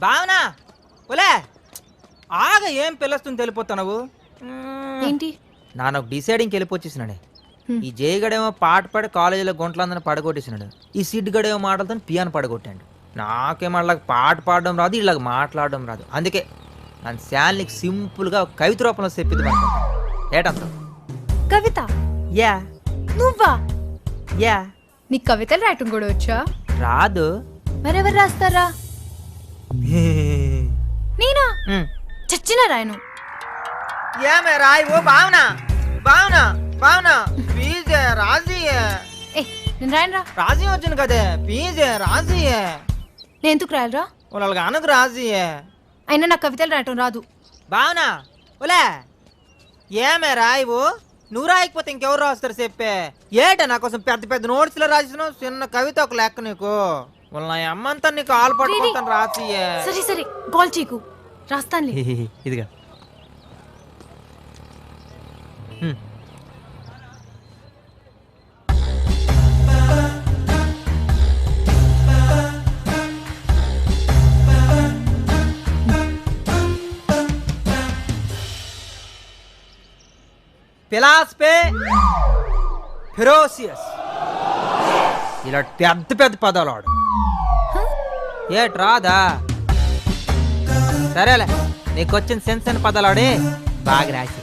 బావనా ఒలే ఆగ ఏం పిల్లస్తుంది తెలిపోతున్నావు ఏంటి? నాన్న ఒక డిసైడింగ్కి వెళ్ళిపోచ్చేసినాడే. ఈ జయగడేమో పాట పాడి కాలేజీలో గుంటలందరినీ పడగొట్టేసినాడు. ఈ సిడ్ గడేమో మాటలతో పియాను పడగొట్టాడు. నాకేమో అలా పాట పాడడం రాదు, ఇలాగ మాట్లాడడం రాదు. అందుకే నన్ను శాలినికి సింపుల్గా కవిత రూపంలో చెప్పిద్దాం అనుకుంటాను. ఏటంత కవిత? యా. నువ్వా? యా. నీకు కవితలు రాయటం కూడా వచ్చా? రాదు. మరెవరు రాస్తారా? నేనా? చచ్చిన రాయను. ఏమే రాయి ఓ భావనా భావనా భావనా ప్లీజ్ రాజీయే. నేను రాయను రా. రాజీ వచ్చింది కదే ప్లీజ్ రాజీయే. నేను ఎందుకు రాయాలరా? వాళ్ళకి అనకు రాజీయే. అయినా నాకు కవితలు రాయటం రాదు. భావనా ఓలే ఏమే రాయివు, నువ్వు రాయకపోతే ఇంకెవరు రాస్తారు చెప్పే. ఏట నా కోసం పెద్ద పెద్ద నోట్స్లో రాసిన చిన్న కవిత ఒక లెక్క నీకు. వాళ్ళ నా అమ్మంతా నీకు ఆలు పట్టుకుంటాను రాసియే. సరే సరే కాల్ చీకు రాస్తానులే. ఇదిగా ఫిలాసఫీ ఫిరోసియస్ ఇలా పెద్ద పెద్ద పదాలు ఆడు. ఏట్ రాదా? సరేలే నీకు వచ్చిన సెన్స్ అని పదాలు ఆడి బాగా రాసి.